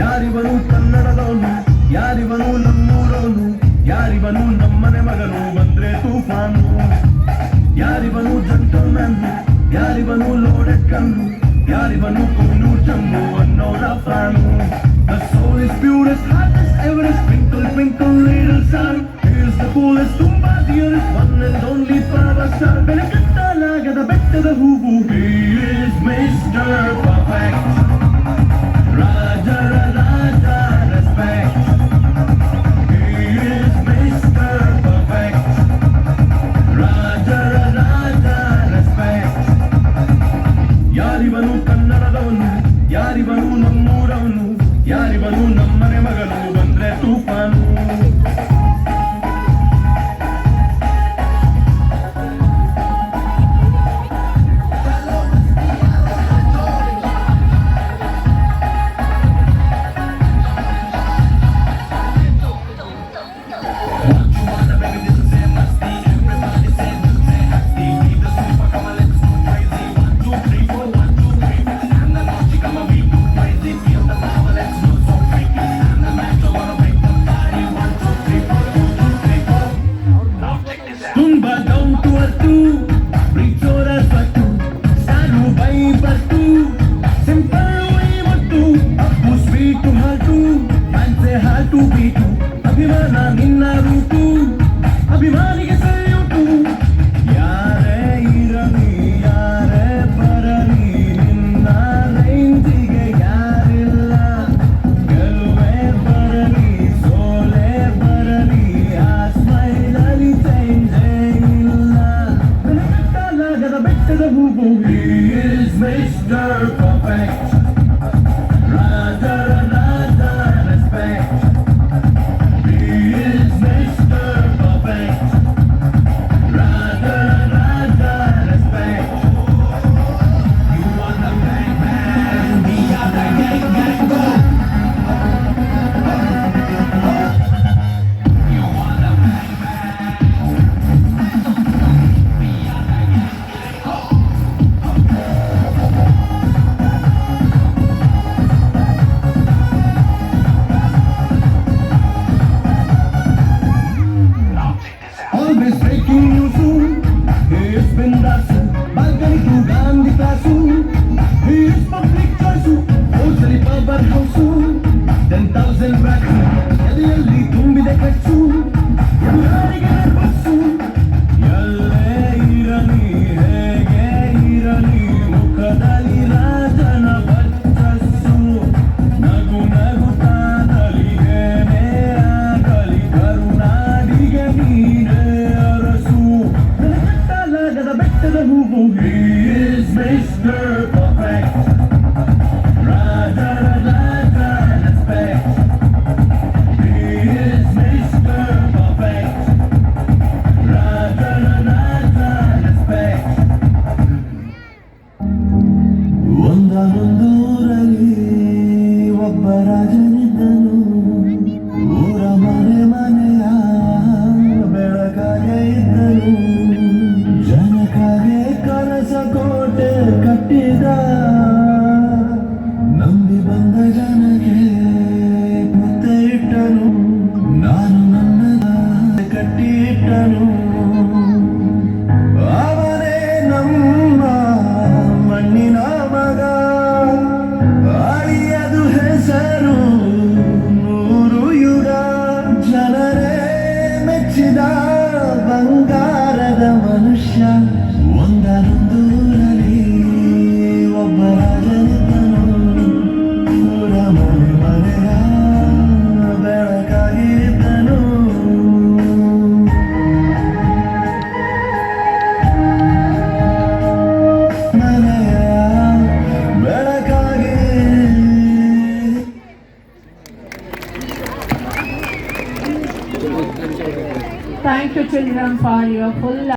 ಯಾರಿವನು ಕನ್ನಡದವನು, ಯಾರಿವನು ನಮ್ಮೂರವನು, ಯಾರಿವನು ನಮ್ಮನೆ ಮಗನು ಬಂದ್ರೆ ತೂಫಾನು. ಯಾರಿವನು ಜಂಟಲ್ಮ್ಯಾನ್, ಯಾರಿವನು ಲೋಡೆಡ್ ಕಣ್ಣು, ಯಾರಿವನು ಕೊಹ್ಲು ಚಮ್ಮು ಅನ್ನೋರ fan. The soul is purest, hottest, Everest, twinkle twinkle little sun. He is the coolest, ತುಂಬಾ dearest, one and only power star. ಬೆಳಕತ್ತಲಾಗದ ಬೆಟ್ಟದ ಹೂವು, he is Mr. Perfect. ರಾಜರ ರಾಜ respect. He is Mr. Perfect. ರಾಜರ ರಾಜ respect. ಯಾರಿವನು ಕನ್ನಡದವನು, ಯಾರಿವನು ನಮ್ಮೂರವನು, ಯಾರಿವನು ನಮ್ಮನೆ ಮಗನು ಬಂದ್ರೆ ತೂಫಾನು. ತುಂಬಾ down to earth, ಪ್ರೀತಿಸೋರ ಸ್ವತ್ತು, ಸಾರು ಬೈ ಬರ್ತು, ಸಿಂಪಲ್ ಇವತ್ತು, ಅಪ್ಪು ಸ್ವೀಟು ಹಾಟು, ಫ್ಯಾನ್ಸೆ ಹಾಟು ಬೀಟು, ಅಭಿಮಾನ ನಿನ್ನ ರೂಟು, ಅಭಿಮಾನಿಗೆ ಸಲ್ಯೂಟು. ಯಾರೇ ಇರಲಿ ಯಾರೇ ಬರಲಿ ನಿನ್ನ ರೇಂಜಿಗೆ ಯಾರಿಲ್ಲ. ಗೆಲುವೆ ಬರಲಿ ಸೋಲೆ ಬರಲಿ ಆ ಸ್ಮೈಲಲ್ಲಿ ಚೇಂಜೇ ಇಲ್ಲ. ಬೆಳಕತ್ತಲಾಗದ ಬೆಟ್ಟದ ಹೂವು, he is Mr. Perfect. ರಾಜರ ರಾಜ respect. He is Mr. Perfect. ರಾಜರ ರಾಜ respect. You are the bang bang, we are the gang gang go. You are the bang bang, we are the gang gang go. Always breaking news, he is bindas, balcony to Gandhi class, he is public choice, totally power house, 10,000 racks, ಎದೆಯಲ್ಲಿ ತುಂಬಿದೆ ಕಚ್ಚು, ಯಾರಿಗೆ bus. ಎಲ್ಲೇ ಇರಲಿ ಹೇಗೆ ಇರಲಿ ಮುಖದಲ್ಲಿ ರಾಜನ ವರ್ಚಸ್ಸು. ನಗು ನಗುತ್ತಾಗಲಿ ಏನೇ ಆಗಲಿ ಕರುನಾಡಿಗೆ ನೀನೇ ಅರಸು. ಬೆಳಕತ್ತಲಾಗದ ಬೆಟ್ಟದ ಹೂವು, he is Mr. Perfect. ರಾಜರ ರಾಜ respect. He is Mr. Perfect. ರಾಜರ ರಾಜ respect. ಒಂದೊಂದೂರಲ್ಲಿ ಒಬ್ಬ ರಾಜನಿದ್ದನು, ಊರ ಮನೆ ಮನೆಯ ಬೆಳಕಾಗೆ ಇದ್ದನು. ಜನಕಾಗೆ ಕನಸ ಕೋಟೆ ಕಟ್ಟಿದ, ನಂಬಿ ಬಂದ ಜನಗೆ ಮುತ್ತೆ ಇಟ್ಟನು. ನಾನು ನನ್ನ ಕಟ್ಟಿ ಇಟ್ಟನು, ಅವನೇ ನಮ್ಮ ಮಣ್ಣಿನ ಮಗ. ಅಳಿಯದು ಹೆಸರು ನೂರು ಯುಗ, ಜನರೇ ಮೆಚ್ಚಿದ ಬಂಗಾರದ ಮನುಷ್ಯ. ಒಂದರೊಂದೂರಲ್ಲಿ ಒಬ್ಬ ರಾಜನಿದ್ದನು, ಊರ ಮನೆ ಮನೆಯ ಬೆಳಕಾಗಿದ್ದನು. ಮನೆಯ ಬೆಳಕಾಗಿ. Thank you children for your full